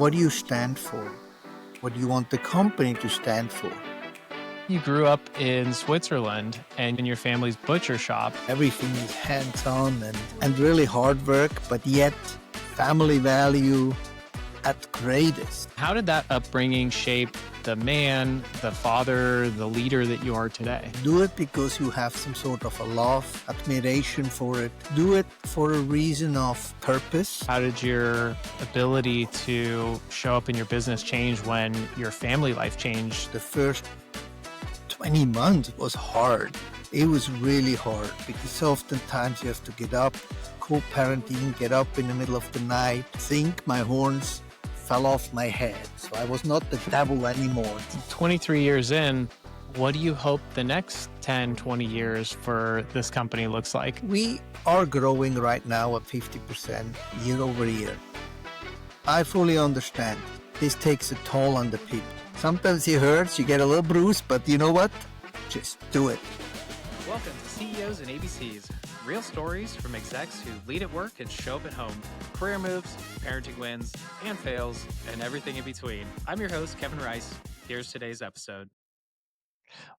What do you stand for? What do you want the company to stand for? You grew up in Switzerland and in your family's butcher shop. Everything is hands-on and really hard work, but yet family value at greatest. How did that upbringing shape the man, the father, the leader that you are today? Do it because you have some sort of a love, admiration for it. Do it for a reason of purpose. How did your ability to show up in your business change when your family life changed? The first 20 months was hard. It was really hard because oftentimes you have to get up, co-parenting, get up in the middle of the night, think my horns fell off my head. So I was not the devil anymore. 23 years in, what do you hope the next 10, 20 years for this company looks like? We are growing right now at 50% year over year. I fully understand. This takes a toll on the people. Sometimes it hurts, you get a little bruise, but you know what? Just do it. Welcome to CEOs and ABCs, real stories from execs who lead at work and show up at home. Career moves, parenting wins, and fails, and everything in between. I'm your host, Kevin Rice. Here's today's episode.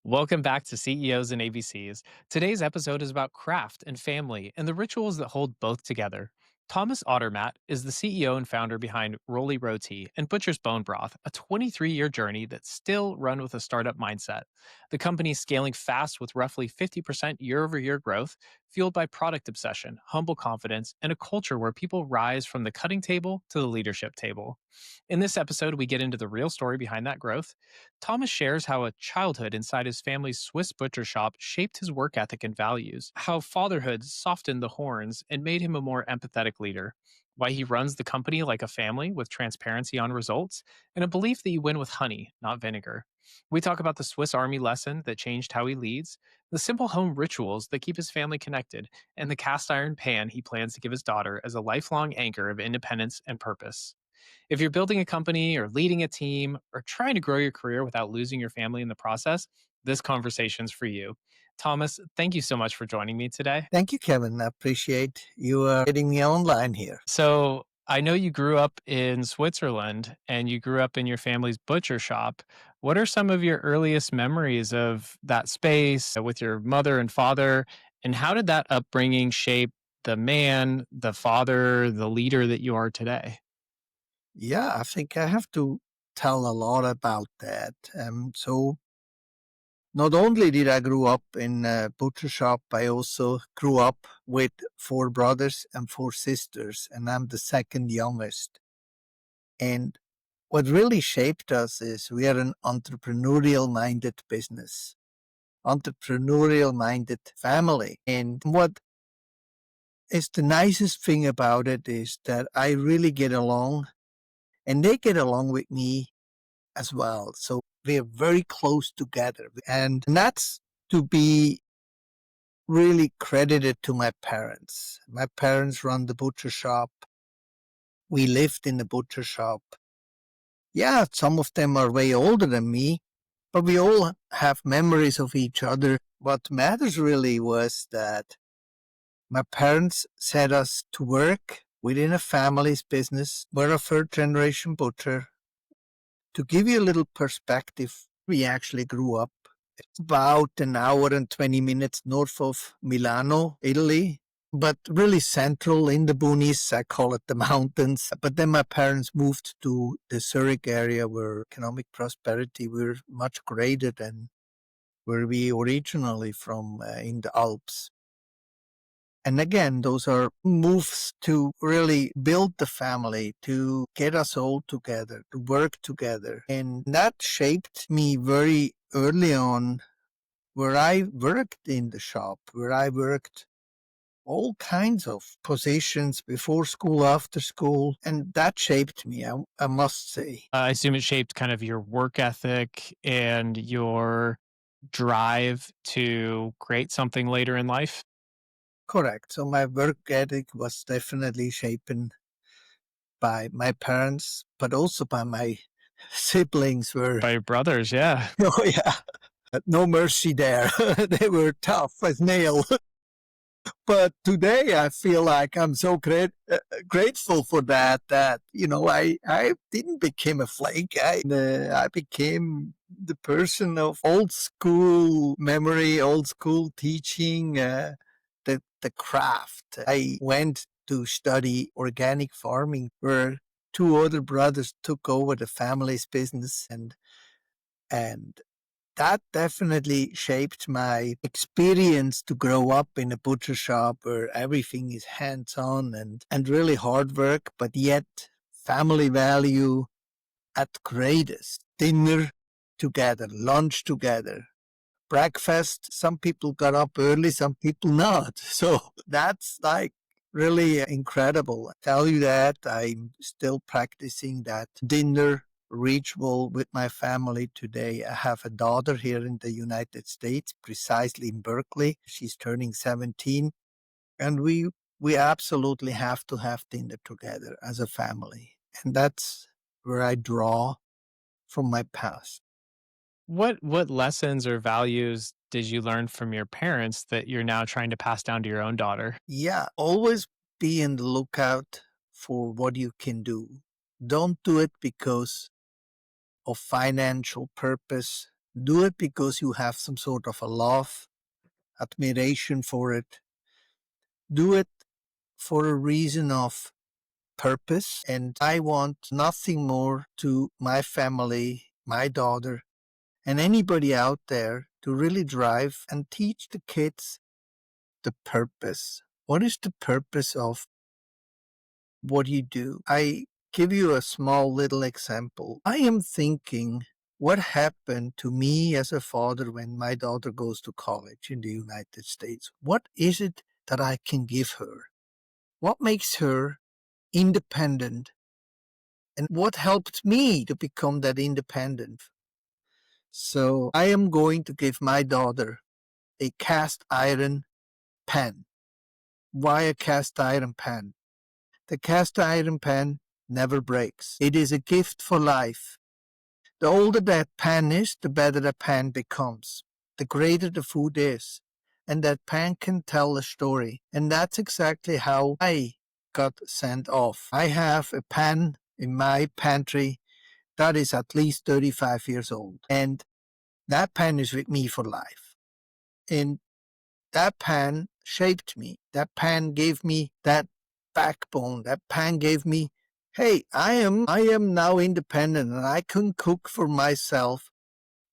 Welcome back to CEOs and ABCs. Today's episode is about craft and family and the rituals that hold both together. Thomas Odermatt is the CEO and founder behind Roli Roti and Butcher's Bone Broth, a 23-year journey that's still run with a startup mindset. The company is scaling fast with roughly 50% year-over-year growth, fueled by product obsession, humble confidence, and a culture where people rise from the cutting table to the leadership table. In this episode, we get into the real story behind that growth. Thomas shares how a childhood inside his family's Swiss butcher shop shaped his work ethic and values, how fatherhood softened the horns and made him a more empathetic leader, why he runs the company like a family with transparency on results, and a belief that you win with honey, not vinegar. We talk about the Swiss Army lesson that changed how he leads, the simple home rituals that keep his family connected, and the cast iron pan he plans to give his daughter as a lifelong anchor of independence and purpose. If you're building a company or leading a team or trying to grow your career without losing your family in the process, this conversation's for you. Thomas, thank you so much for joining me today. Thank you, Kevin. I appreciate you getting me online here. So I know you grew up in Switzerland and you grew up in your family's butcher shop. What are some of your earliest memories of that space with your mother and father? And how did that upbringing shape the man, the father, the leader that you are today? Yeah, I think I have to tell a lot about that. So not only did I grow up in a butcher shop, I also grew up with 4 brothers and 4 sisters, and I'm the second youngest. And what really shaped us is we are an entrepreneurial-minded business, entrepreneurial-minded family. And what is the nicest thing about it is that I really get along, and they get along with me as well. So we are very close together. And that's to be really credited to my parents. My parents run the butcher shop. We lived in the butcher shop. Yeah, some of them are way older than me, but we all have memories of each other. What matters really was that my parents set us to work within a family's business. We're a 3rd-generation butcher. To give you a little perspective, we actually grew up about an hour and 20 minutes north of Milano, Italy, but really central in the boonies. I call it the mountains. But then my parents moved to the Zurich area where economic prosperity were much greater than where we originally from in the Alps. And again, those are moves to really build the family, to get us all together, to work together. And that shaped me very early on where I worked in the shop, where I worked all kinds of positions before school, after school. And that shaped me, I must say. I assume it shaped kind of your work ethic and your drive to create something later in life. Correct. So my work ethic was definitely shaped by my parents, but also by my siblings were, By your brothers, yeah. oh yeah, no mercy there. They were tough as nails. But today I feel like I'm so grateful for that, I didn't become a flake. I became the person of old school memory, old school teaching, the craft. I went to study organic farming where two other brothers took over the family's business, and that definitely shaped my experience to grow up in a butcher shop where everything is hands on and really hard work, but yet family value at greatest. Dinner together, lunch together, breakfast. Some people got up early, some people not. So that's like really incredible. I tell you that I'm still practicing that dinner ritual with my family today. I have a daughter here in the United States, precisely in Berkeley. She's turning 17, and we absolutely have to have dinner together as a family. And that's where I draw from my past. What lessons or values did you learn from your parents that you're now trying to pass down to your own daughter? Yeah, always be in the lookout for what you can do. Don't do it because of financial purpose. Do it because you have some sort of a love, admiration for it. Do it for a reason of purpose. And I want nothing more to my family, my daughter, and anybody out there to really drive and teach the kids the purpose. What is the purpose of what you do? I give you a small little example. I am thinking what happened to me as a father when my daughter goes to college in the United States. What is it that I can give her? What makes her independent? And what helped me to become that independent? So I am going to give my daughter a cast iron pan. Why a cast iron pan? The cast iron pan never breaks. It is a gift for life. The older that pan is, the better the pan becomes. The greater the food is. And that pan can tell a story. And that's exactly how I got sent off. I have a pan in my pantry that is at least 35 years old. And that pan is with me for life. And that pan shaped me. That pan gave me that backbone. That pan gave me, hey, I am now independent and I can cook for myself.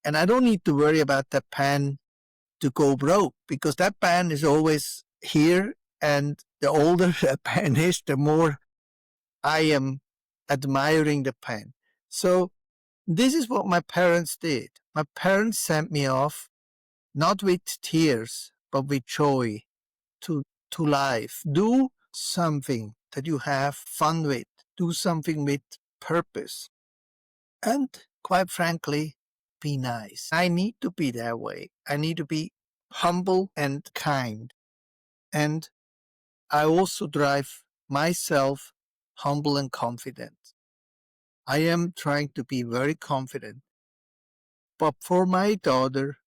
And I don't need to worry about that pan to go broke because that pan is always here. And the older the pan is, the more I am admiring the pan. So this is what my parents did. My parents sent me off not with tears, but with joy to, to life. Do something that you have fun with. Do something with purpose. And quite frankly, be nice. I need to be that way. I need to be humble and kind. And I also drive myself humble and confident. I am trying to be very confident. But for my daughter,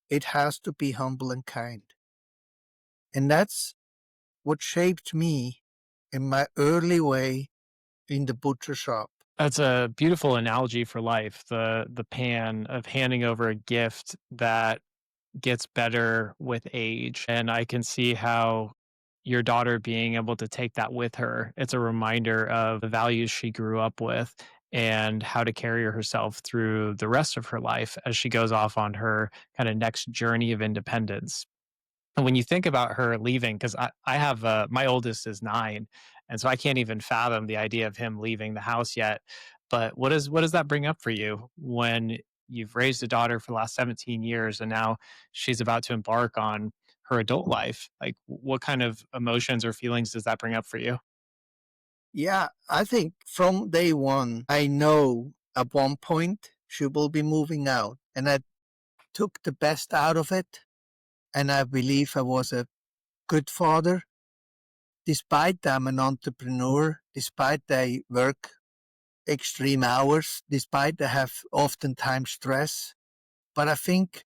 it has to be humble and kind. And that's what shaped me in my early way in the butcher shop. That's a beautiful analogy for life. The pan of handing over a gift that gets better with age. And I can see how your daughter being able to take that with her. It's a reminder of the values she grew up with and how to carry herself through the rest of her life as she goes off on her kind of next journey of independence. And when you think about her leaving, because I have my oldest is 9, and so I can't even fathom the idea of him leaving the house yet. But what does that bring up for you when you've raised a daughter for the last 17 years and now she's about to embark on her adult life? Like, what kind of emotions or feelings does that bring up for you? Yeah, I think from day one, I know at one point she will be moving out. And I took the best out of it. And I believe I was a good father. Despite I'm an entrepreneur, despite I work extreme hours, despite I have oftentimes stress. But I think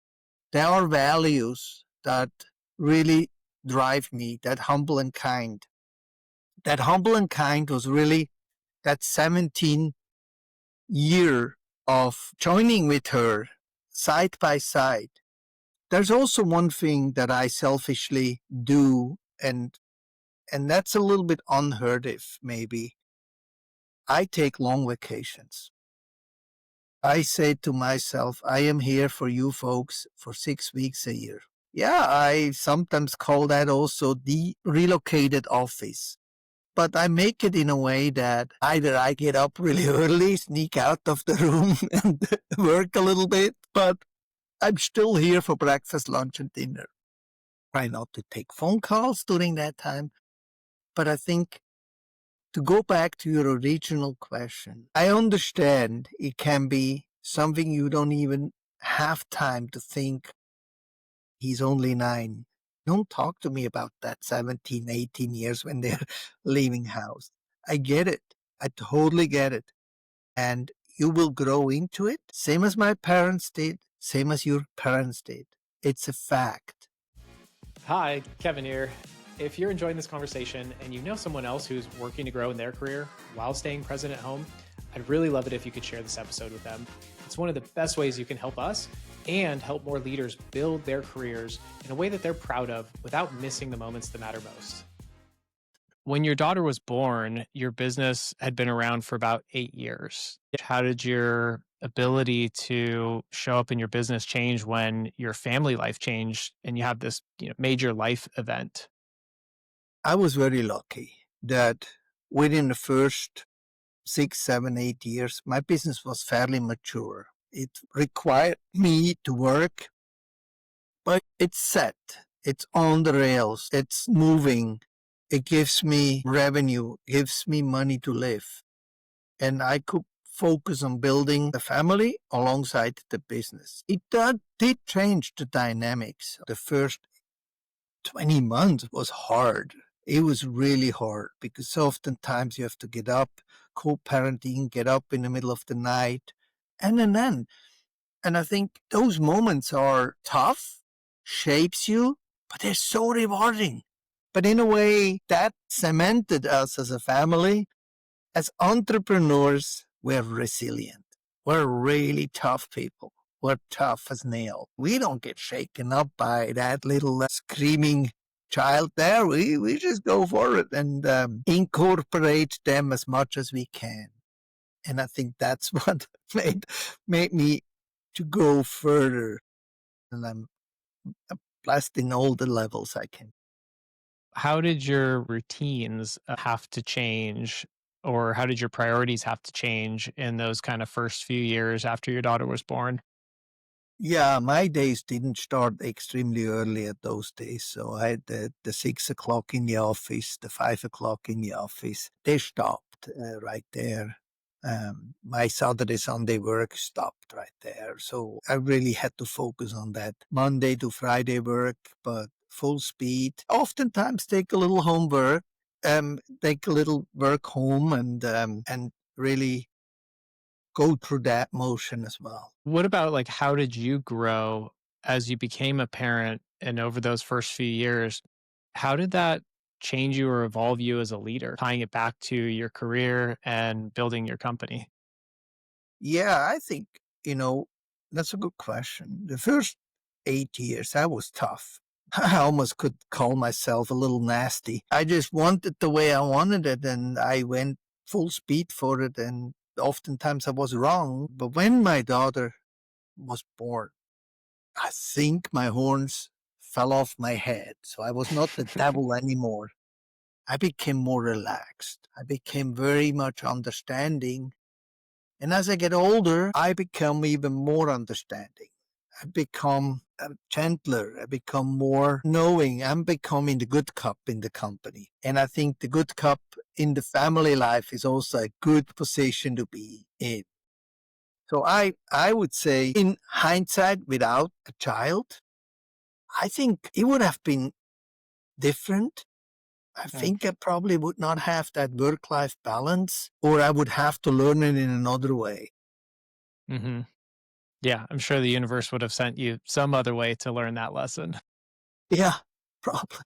there are values that really drive me, that humble and kind. That humble and kind was really that 17-year of joining with her side by side. There's also one thing that I selfishly do, and that's a little bit unheard of, maybe. I take long vacations. I say to myself, I am here for you folks for 6 weeks a year. Yeah, I sometimes call that also the relocated office. But I make it in a way that either I get up really early, sneak out of the room and work a little bit, but I'm still here for breakfast, lunch, and dinner. Try not to take phone calls during that time. But I think to go back to your original question, I understand it can be something you don't even have time to think. He's only 9. Don't talk to me about that 17, 18 years when they're leaving house. I get it. I totally get it. And you will grow into it, same as my parents did, same as your parents did. It's a fact. Hi, Kevin here. If you're enjoying this conversation and you know someone else who's working to grow in their career while staying present at home, I'd really love it if you could share this episode with them. It's one of the best ways you can help us and help more leaders build their careers in a way that they're proud of without missing the moments that matter most. When your daughter was born, your business had been around for about 8 years. How did your ability to show up in your business change when your family life changed and you have this major life event? I was very lucky that within the first 6, 7, 8 years, my business was fairly mature. It required me to work, but it's set. It's on the rails. It's moving. It gives me revenue, gives me money to live. And I could focus on building the family alongside the business. It did change the dynamics. The first 20 months was hard. It was really hard because oftentimes you have to get up, co-parenting, get up in the middle of the night, and then. And I think those moments are tough, shapes you, but they're so rewarding. But in a way, that cemented us as a family. As entrepreneurs, we're resilient. We're really tough people. We're tough as nails. We don't get shaken up by that little screaming child there. We just go for it and incorporate them as much as we can. And I think that's what made me to go further. And I'm blessed in all the levels I can. How did your routines have to change, or how did your priorities have to change in those kind of first few years after your daughter was born? Yeah, my days didn't start extremely early at those days. So I had the 6 o'clock in the office, the 5 o'clock in the office. They stopped right there. My Saturday, Sunday work stopped right there. So I really had to focus on that Monday to Friday work, but full speed. Oftentimes take a little homework, take a little work home and really go through that motion as well. What about like how did you grow as you became a parent and over those first few years? How did that change you or evolve you as a leader, tying it back to your career and building your company? Yeah, I think, that's a good question. The first 8 years, I was tough. I almost could call myself a little nasty. I just wanted the way I wanted it, and I went full speed for it, and oftentimes I was wrong. But when my daughter was born, I think my horns fell off my head. So I was not the devil anymore. I became more relaxed. I became very much understanding. And as I get older, I become even more understanding. I become gentler. I become more knowing. I'm becoming the good cop in the company. And I think the good cop in the family life is also a good position to be in. So I would say in hindsight, without a child, I think it would have been different. I think I probably would not have that work-life balance, or I would have to learn it in another way. Hmm. Yeah, I'm sure the universe would have sent you some other way to learn that lesson. Yeah, probably.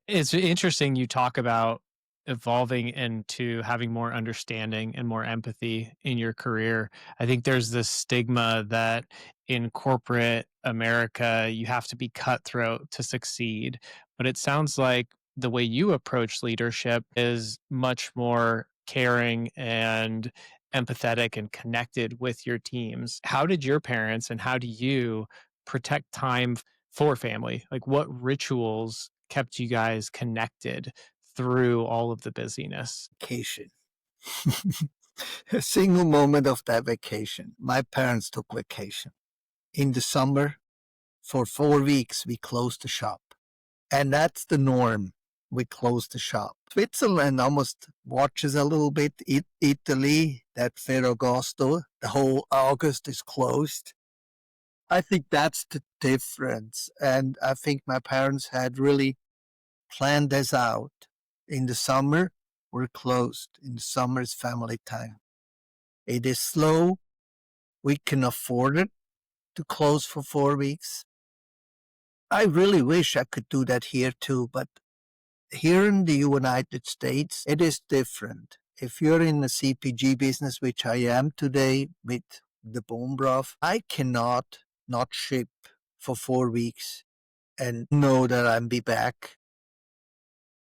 It's interesting you talk about evolving into having more understanding and more empathy in your career. I think there's this stigma that in corporate America, you have to be cutthroat to succeed. But it sounds like the way you approach leadership is much more caring and empathetic and connected with your teams. How did your parents and how do you protect time for family? Like, what rituals kept you guys connected through all of the busyness? Vacation. A single moment of that vacation. My parents took vacation. In the summer, for 4 weeks, we closed the shop. And that's the norm. We closed the shop. Switzerland almost watches a little bit. Italy, that Ferragosto, the whole August is closed. I think that's the difference. And I think my parents had really planned this out. In the summer, we're closed. In the summer, it's family time. It is slow. We can afford it to close for 4 weeks. I really wish I could do that here too, but here in the United States, it is different. If you're in the CPG business, which I am today with the bone broth, I cannot not ship for 4 weeks and know that I'll be back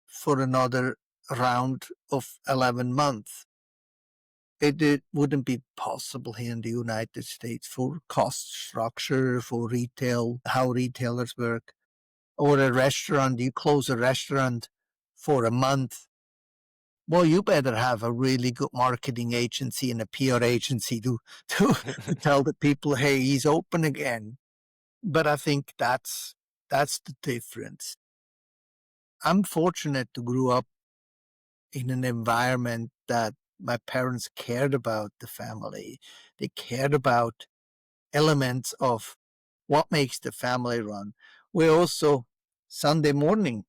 for another round of 11 months. It wouldn't be possible here in the United States for cost structure, for retail, how retailers work, or a restaurant. You close a restaurant for a month. Well, you better have a really good marketing agency and a PR agency to tell the people, hey, he's open again. But I think that's the difference. I'm fortunate to grow up in an environment that my parents cared about the family. They cared about elements of what makes the family run. We also, Sunday morning,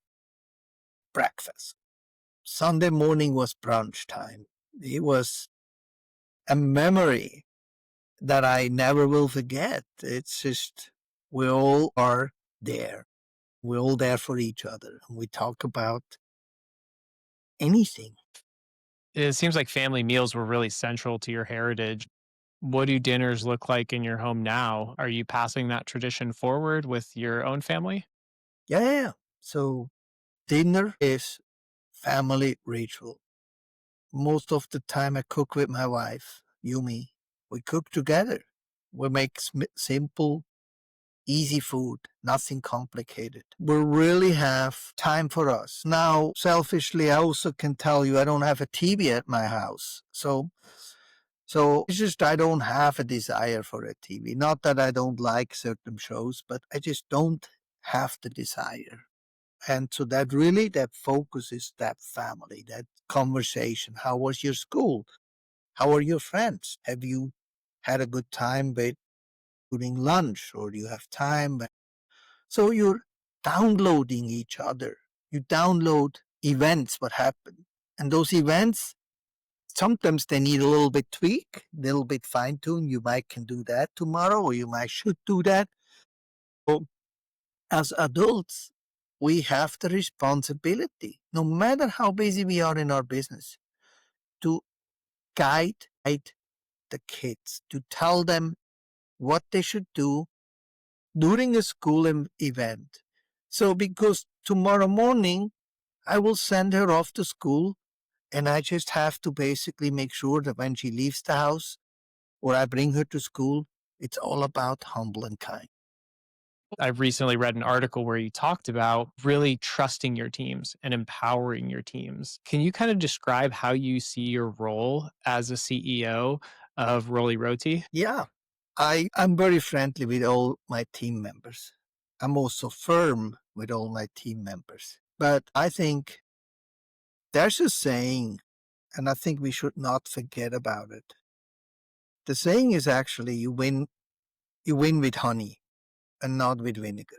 breakfast. Sunday morning was brunch time. It was a memory that I never will forget. It's just, we all are there. We're all there for each other. And we talk about anything. It seems like family meals were really central to your heritage. What do dinners look like in your home now? Are you passing that tradition forward with your own family? Yeah, yeah, yeah. So dinner is family ritual. Most of the time I cook with my wife, Yumi. We cook together. We make simple, easy food, nothing complicated. We really have time for us. Now, selfishly, I also can tell you I don't have a TV at my house. So it's just I don't have a desire for a TV. Not that I don't like certain shows, but I just don't have the desire. And so that focus is that family, that conversation. How was your school? How are your friends? Have you had a good time during lunch, or do you have time? So you're downloading each other. You download events, what happened. And those events, sometimes they need a little bit tweak, a little bit fine tune. You might can do that tomorrow, or you might should do that. So as adults, we have the responsibility, no matter how busy we are in our business, to guide the kids, to tell them what they should do during a school event. So because tomorrow morning, I will send her off to school, and I just have to basically make sure that when she leaves the house or I bring her to school, it's all about humble and kind. I've recently read an article where you talked about really trusting your teams and empowering your teams. Can you kind of describe how you see your role as a CEO of Roli Roti? Yeah, I'm very friendly with all my team members. I'm also firm with all my team members. But I think there's a saying, and I think we should not forget about it. The saying is actually you win with honey and not with vinegar.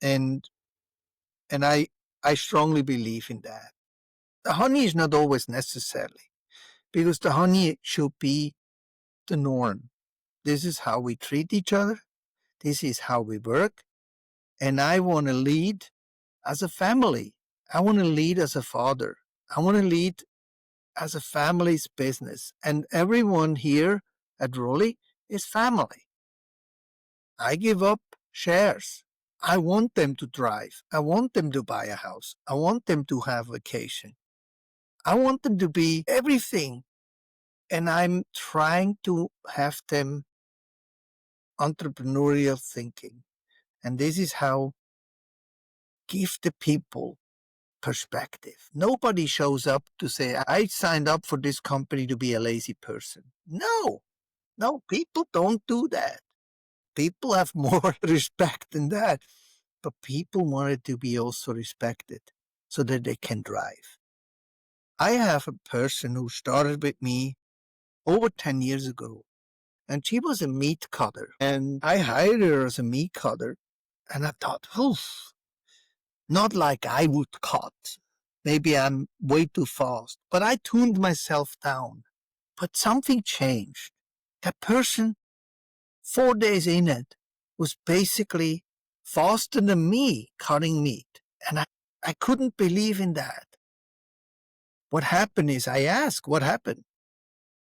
And and I strongly believe in that. The honey is not always necessary, because the honey should be the norm. This is how we treat each other. This is how we work. And I want to lead as a family. I want to lead as a father. I want to lead as a family's business. And everyone here at Roli is family. I give up shares. I want them to drive. I want them to buy a house. I want them to have vacation. I want them to be everything. And I'm trying to have them entrepreneurial thinking. And this is how give the people perspective. Nobody shows up to say, I signed up for this company to be a lazy person. No, people don't do that. People have more respect than that. But people wanted to be also respected so that they can drive. I have a person who started with me over 10 years ago, and she was a meat cutter. And I hired her as a meat cutter, and I thought, oof, not like I would cut. Maybe I'm way too fast, but I tuned myself down. But something changed. That person, 4 days in it, was basically faster than me cutting meat. And I couldn't believe in that. What happened is I asked, what happened?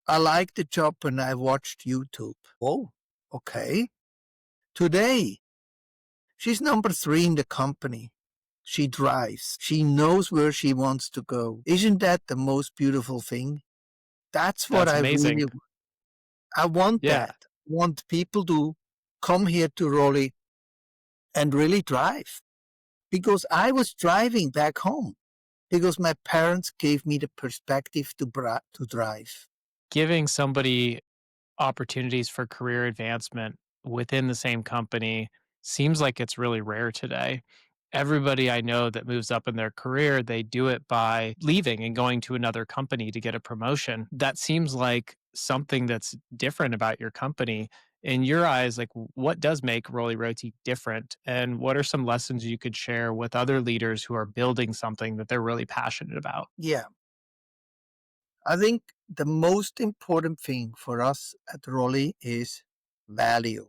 I liked the job and I watched YouTube. Oh, okay. Today, she's number 3 in the company. She drives. She knows where she wants to go. Isn't that the most beautiful thing? That's what That's I really amazing. want. I want Yeah. that. I want people to come here to Roli and really drive. Because I was driving back home. Because my parents gave me the perspective to drive. Giving somebody opportunities for career advancement within the same company seems like it's really rare today. Everybody I know that moves up in their career, they do it by leaving and going to another company to get a promotion. That seems like something that's different about your company. In your eyes, like what does make Roli Roti different? And what are some lessons you could share with other leaders who are building something that they're really passionate about? Yeah. I think the most important thing for us at Roli is value.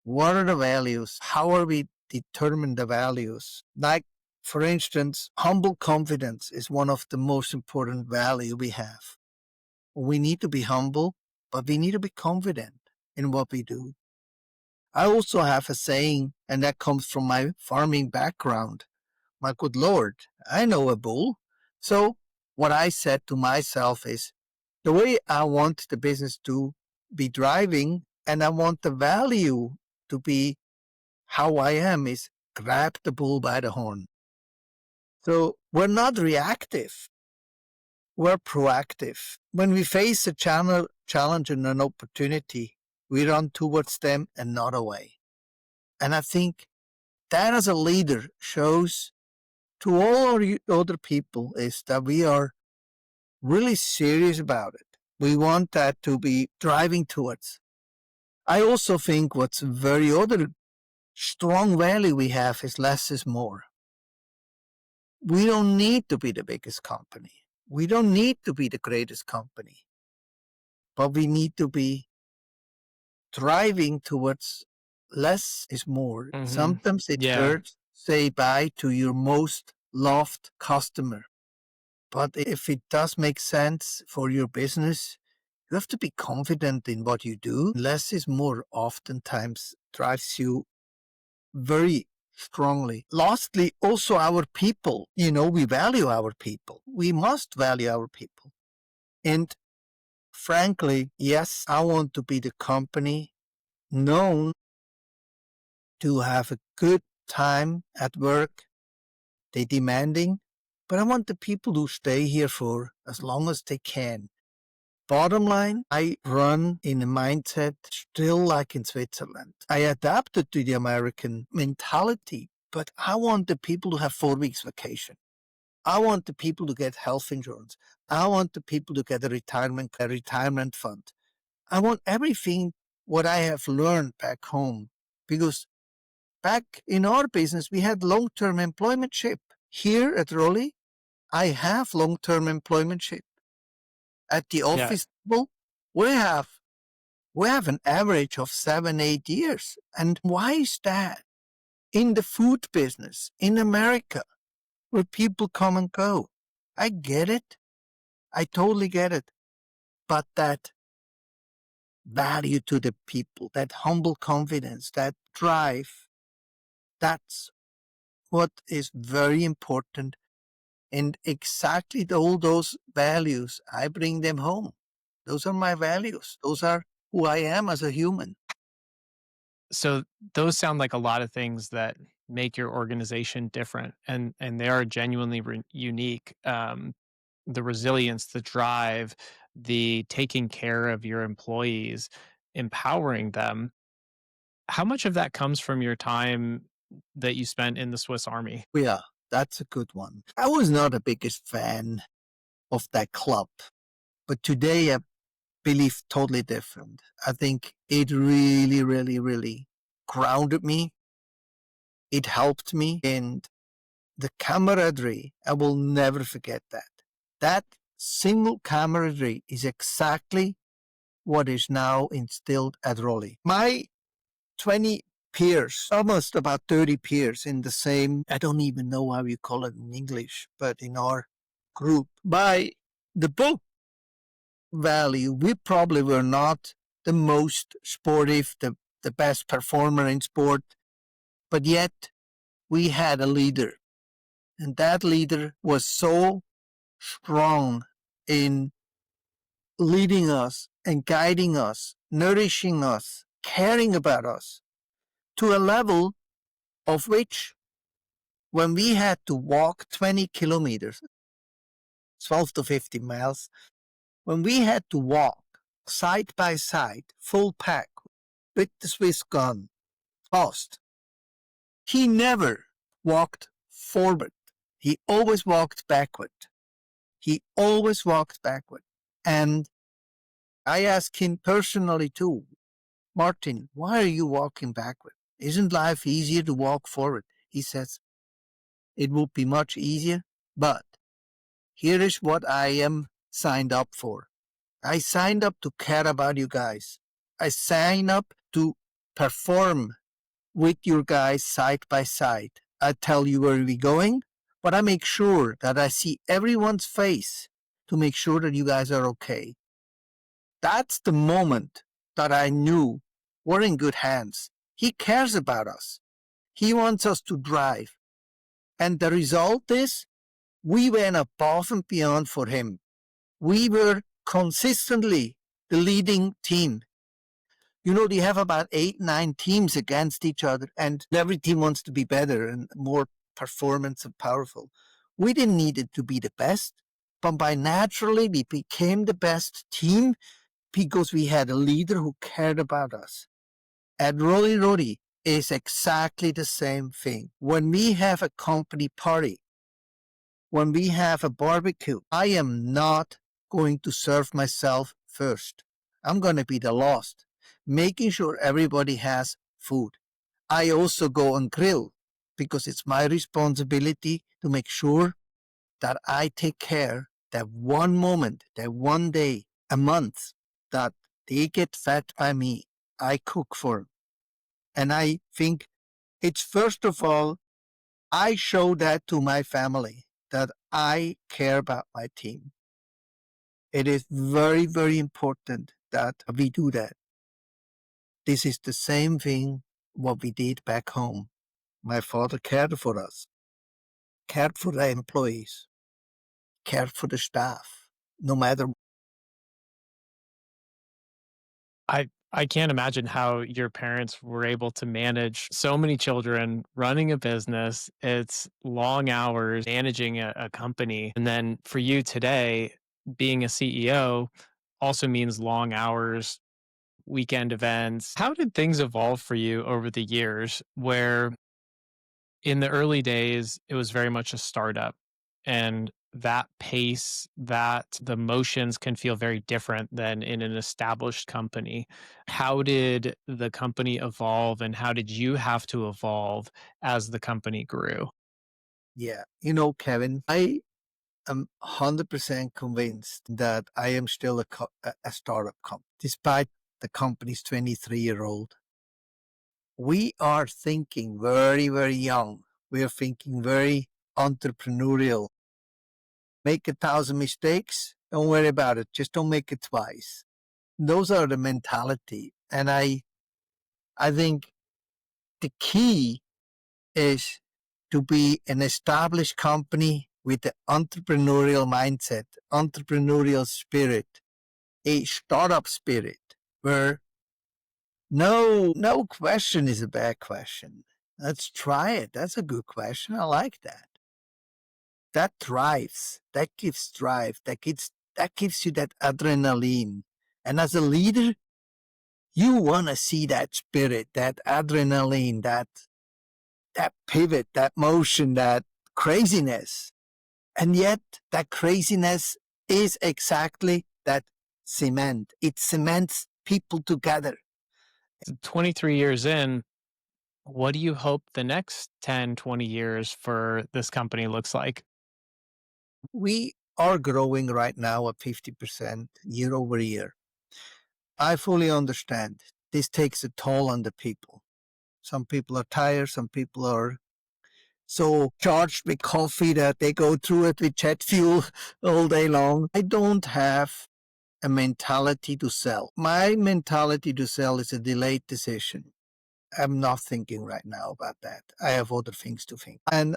What are the values? How are we determine the values? Like, for instance, humble confidence is one of the most important value we have. We need to be humble, but we need to be confident in what we do. I also have a saying, and that comes from my farming background. My good Lord, I know a bull. So what I said to myself is, the way I want the business to be driving and I want the value to be how I am is grab the bull by the horn. So we're not reactive. We're proactive. When we face a challenge and an opportunity, we run towards them and not away. And I think that as a leader shows to all our other people is that we are really serious about it. We want that to be driving towards. I also think what's very other strong value we have is less is more. We don't need to be the biggest company. We don't need to be the greatest company. But we need to be driving towards less is more. Sometimes it Yeah. hurts. Say bye to your most loved customer. But if it does make sense for your business, you have to be confident in what you do. Less is more oftentimes drives you very strongly. Lastly, also our people. We value our people. We must value our people. And frankly, yes, I want to be the company known to have a good time at work. They're demanding, but I want the people to stay here for as long as they can. Bottom line, I run in a mindset still like in Switzerland. I adapted to the American mentality, but I want the people to have 4 weeks vacation. I want the people to get health insurance. I want the people to get a retirement fund. I want everything what I have learned back home, because back in our business, we had long-term employmentship. Here at Roli, I have long-term employmentship. At the office level, we have an average of 7-8 years. And why is that? In the food business in America, where people come and go. I get it. I totally get it. But that value to the people, that humble confidence, that drive, that's what is very important. And exactly all those values, I bring them home. Those are my values. Those are who I am as a human. So those sound like a lot of things that make your organization different, and they are genuinely unique. The resilience, the drive, the taking care of your employees, empowering them. How much of that comes from your time that you spent in the Swiss Army? Yeah, that's a good one. I was not the biggest fan of that club, but today I believe totally different. I think it really, really, really grounded me. It helped me, and the camaraderie, I will never forget that. That single camaraderie is exactly what is now instilled at Roli. My 20 peers, almost about 30 peers in the same, I don't even know how you call it in English, but in our group, by the book value, we probably were not the most sportive, the best performer in sport, but yet we had a leader. And that leader was so strong in leading us and guiding us, nourishing us, caring about us to a level of which when we had to walk 20 kilometers, 12 to 15 miles, when we had to walk side by side, full pack, with the Swiss gun, tossed, he never walked forward. He always walked backward. He always walked backward. And I asked him personally too, Martin, why are you walking backward? Isn't life easier to walk forward? He says, it would be much easier, but here is what I am signed up for. I signed up to care about you guys. I signed up to perform with your guys side by side. I tell you where we're going, but I make sure that I see everyone's face to make sure that you guys are okay. That's the moment that I knew we're in good hands. He cares about us. He wants us to drive. And the result is we went above and beyond for him. We were consistently the leading team. You know, they have about 8, 9 teams against each other, and every team wants to be better and more performance and powerful. We didn't need it to be the best, but by naturally we became the best team because we had a leader who cared about us. At Roli Roti is exactly the same thing. When we have a company party, when we have a barbecue, I am not going to serve myself first. I'm going to be the last, making sure everybody has food. I also go and grill because it's my responsibility to make sure that I take care that one moment, that one day, a month, that they get fed by me. I cook for them. And I think it's first of all, I show that to my family that I care about my team. It is very, very important that we do that. This is the same thing what we did back home. My father cared for us, cared for the employees, cared for the staff, no matter. I can't imagine how your parents were able to manage so many children, running a business. It's long hours, managing a company. And then for you today, being a CEO also means long hours, weekend events. How did things evolve for you over the years where in the early days, it was very much a startup and that pace, that the motions can feel very different than in an established company. How did the company evolve and how did you have to evolve as the company grew? Yeah, you know, Kevin, I am 100% convinced that I am still a startup company, despite the company's 23-year-old. We are thinking very, very young. We are thinking very entrepreneurial. Make 1,000 mistakes, don't worry about it. Just don't make it twice. Those are the mentality. And I think the key is to be an established company with the entrepreneurial mindset, entrepreneurial spirit, a startup spirit where no question is a bad question. Let's try it. That's a good question. I like that. That drives, that gives drive, that gives you that adrenaline. And as a leader, you want to see that spirit, that adrenaline, that pivot, that motion, that craziness. And yet that craziness is exactly that cement. It cements people together. 23 years in, what do you hope the next 10, 20 years for this company looks like? We are growing right now at 50% year over year. I fully understand this takes a toll on the people. Some people are tired. Some people are so charged with coffee that they go through it with jet fuel all day long. I don't have a mentality to sell. My mentality to sell is a delayed decision. I'm not thinking right now about that. I have other things to think. And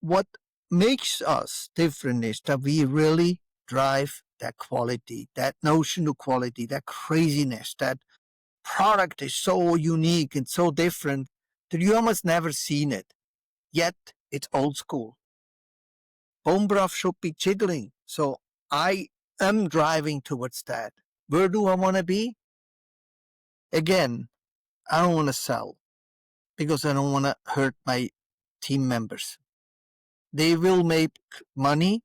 what makes us different is that we really drive that quality, that notion of quality, that craziness, that product is so unique and so different that you almost never seen it. Yet it's old school. Bone broth should be jiggling. So I am driving towards that. Where do I want to be? Again, I don't want to sell because I don't want to hurt my team members. They will make money,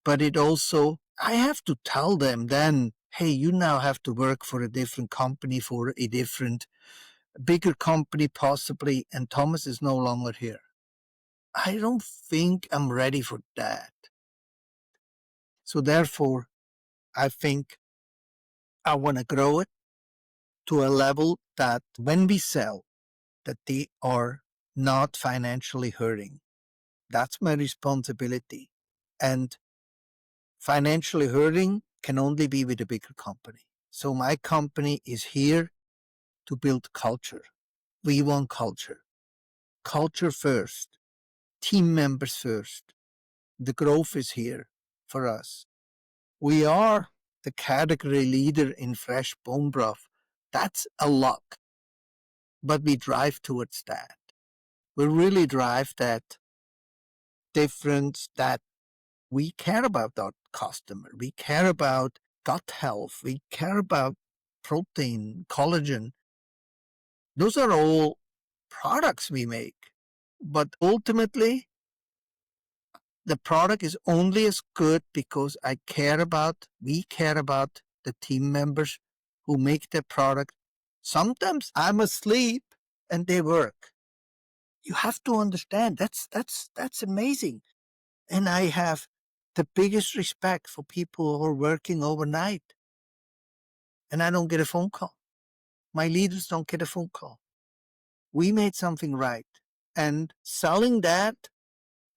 but it also, I have to tell them then, hey, you now have to work for a different company, for a different, bigger company possibly, and Thomas is no longer here. I don't think I'm ready for that. So therefore, I think I want to grow it to a level that when we sell, that they are not financially hurting. That's my responsibility. And financially hurting can only be with a bigger company. So my company is here to build culture. We want culture. Culture first. Team members first. The growth is here for us. We are the category leader in fresh bone broth. That's a luck. But we drive towards that. We really drive that difference, that we care about our customer. We care about gut health. We care about protein, collagen. Those are all products we make. But ultimately, the product is only as good because we care about the team members who make the product. Sometimes I'm asleep and they work. You have to understand that's amazing. And I have the biggest respect for people who are working overnight. And I don't get a phone call. My leaders don't get a phone call. We made something right. And selling that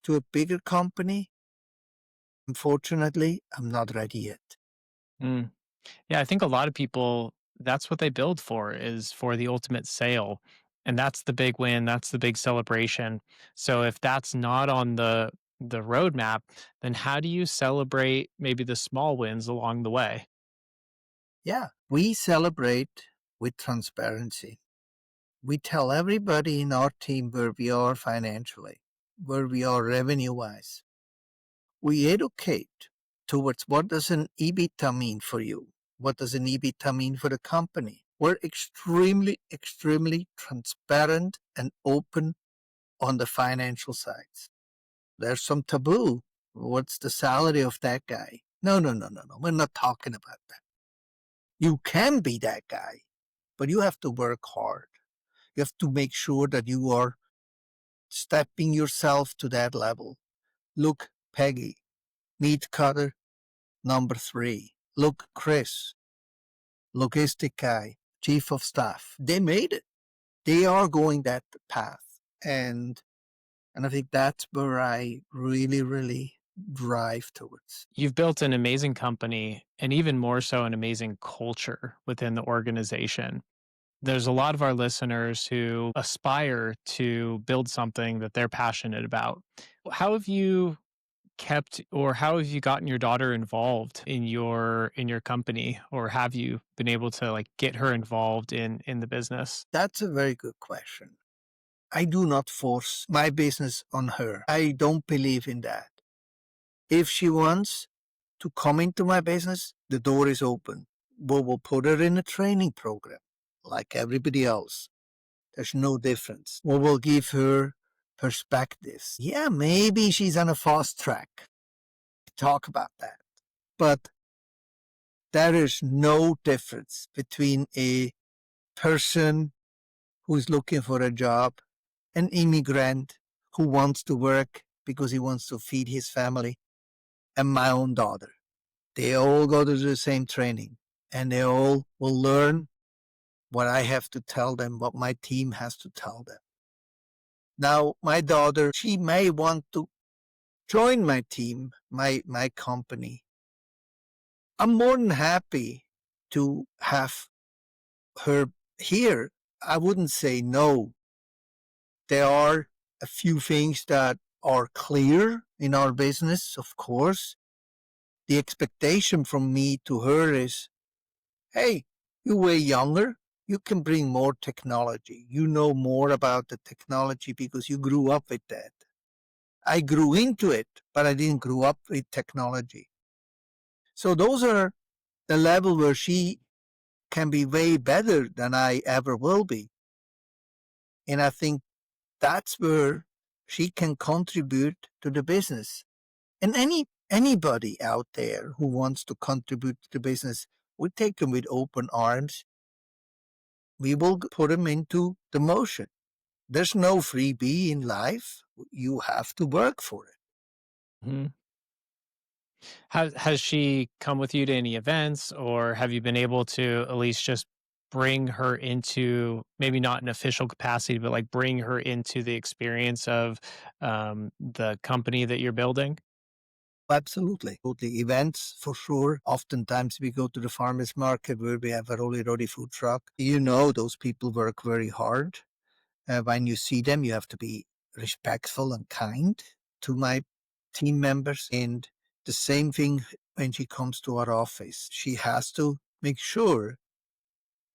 to a bigger company, unfortunately, I'm not ready yet. Mm. Yeah, I think a lot of people, that's what they build for, is for the ultimate sale. And that's the big win, that's the big celebration. So if that's not on the roadmap, then how do you celebrate maybe the small wins along the way? Yeah, we celebrate with transparency. We tell everybody in our team where we are financially, where we are revenue-wise. We educate towards what does an EBITDA mean for you? What does an EBITDA mean for the company? We're extremely, extremely transparent and open on the financial sides. There's some taboo. What's the salary of that guy? No. We're not talking about that. You can be that guy, but you have to work hard. You have to make sure that you are stepping yourself to that level. Look, Peggy, meat cutter, number 3. Look, Chris, logistic guy, chief of staff. They made it. They are going that path. And And I think that's where I really, really drive towards. You've built an amazing company and even more so an amazing culture within the organization. There's a lot of our listeners who aspire to build something that they're passionate about. How have you kept or how have you gotten your daughter involved in your company, or have you been able to like get her involved in the business? That's a very good question. I do not force my business on her. I don't believe in that. If she wants to come into my business, the door is open. We will put her in a training program like everybody else. There's no difference. We will give her perspectives. Yeah, maybe she's on a fast track. Talk about that. But there is no difference between a person who's looking for a job, an immigrant who wants to work because he wants to feed his family, and my own daughter. They all go to the same training and they all will learn what I have to tell them, what my team has to tell them. Now, my daughter, she may want to join my team, my company. I'm more than happy to have her here. I wouldn't say no. There are a few things that are clear in our business, of course. The expectation from me to her is, hey, you're way younger. You can bring more technology. You know more about the technology because you grew up with that. I grew into it, but I didn't grow up with technology. So those are the level where she can be way better than I ever will be. And I think that's where she can contribute to the business. And anybody out there who wants to contribute to the business, we take them with open arms. We will put them into the motion. There's no freebie in life. You have to work for it. Mhm. Has she come with you to any events, or have you been able to at least just bring her into maybe not an official capacity, but like bring her into the experience of the company that you're building? Absolutely. The events for sure. Oftentimes we go to the farmers market where we have a Roli Roti food truck. You know, those people work very hard. When you see them, you have to be respectful and kind to my team members. And the same thing when she comes to our office. She has to make sure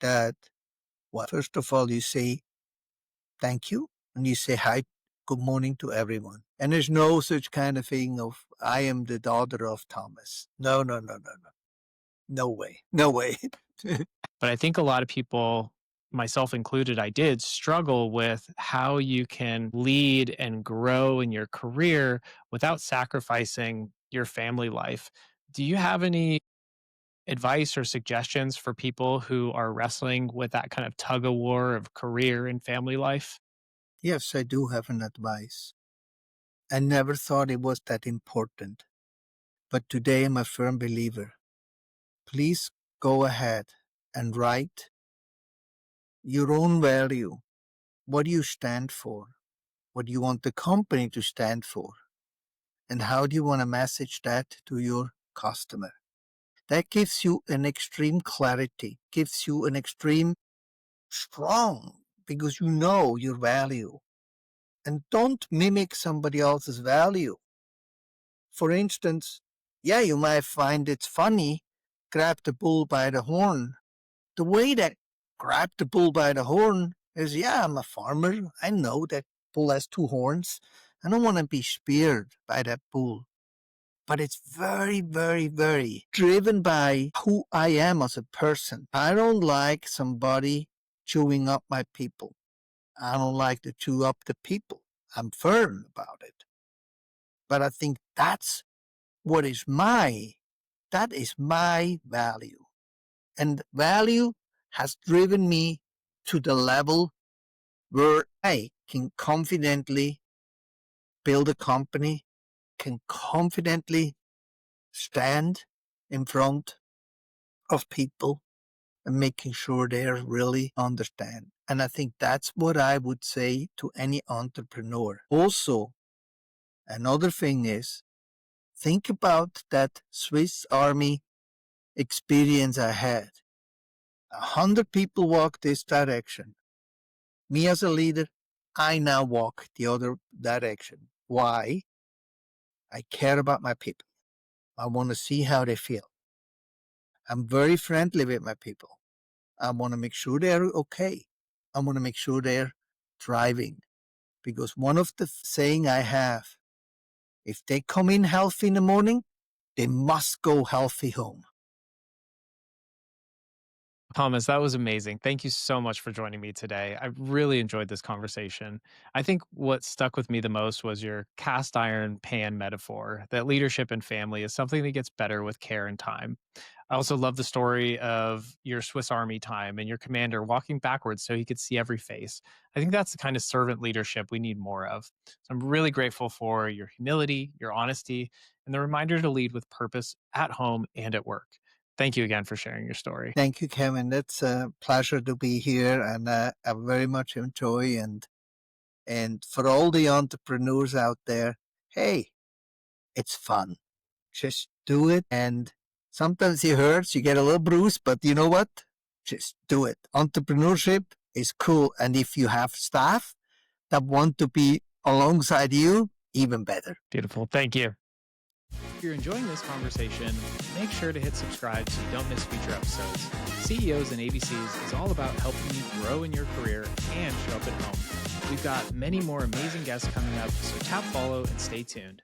that, well, first of all, you say thank you and you say hi, good morning to everyone. And there's no such kind of thing of, I am the daughter of Thomas. No, no, no, no, no. No way. No way. But I think a lot of people, myself included, I did struggle with how you can lead and grow in your career without sacrificing your family life. Do you have any advice or suggestions for people who are wrestling with that kind of tug of war of career and family life? Yes, I do have an advice. I never thought it was that important, but today I'm a firm believer. Please go ahead and write your own value. What do you stand for? What do you want the company to stand for? And how do you want to message that to your customer? That gives you an extreme clarity, gives you an extreme strong, because you know your value. And don't mimic somebody else's value. For instance, yeah, you might find it funny, grab the bull by the horn. The way that grab the bull by the horn is, yeah, I'm a farmer. I know that bull has two horns. I don't want to be speared by that bull. But it's very, very, very driven by who I am as a person. I don't like somebody chewing up my people. I don't like to chew up the people. I'm firm about it. But I think what is that is my value. And value has driven me to the level where I can confidently build a company, can confidently stand in front of people and making sure they really understand. And I think that's what I would say to any entrepreneur. Also, another thing is, think about that Swiss Army experience I had. 100 people walk this direction. Me as a leader, I now walk the other direction. Why? I care about my people. I want to see how they feel. I'm very friendly with my people. I want to make sure they're okay. I want to make sure they're thriving. Because one of the saying I have, if they come in healthy in the morning, they must go healthy home. Thomas, that was amazing. Thank you so much for joining me today. I really enjoyed this conversation. I think what stuck with me the most was your cast iron pan metaphor that leadership and family is something that gets better with care and time. I also love the story of your Swiss Army time and your commander walking backwards so he could see every face. I think that's the kind of servant leadership we need more of. So I'm really grateful for your humility, your honesty, and the reminder to lead with purpose at home and at work. Thank you again for sharing your story. Thank you, Kevin. It's a pleasure to be here, and I very much enjoy. And for all the entrepreneurs out there, hey, it's fun. Just do it. And sometimes it hurts. You get a little bruise, but you know what? Just do it. Entrepreneurship is cool. And if you have staff that want to be alongside you, even better. Beautiful. Thank you. If you're enjoying this conversation, make sure to hit subscribe so you don't miss future episodes. CEOs and ABCs is all about helping you grow in your career and show up at home. We've got many more amazing guests coming up, so tap follow and stay tuned.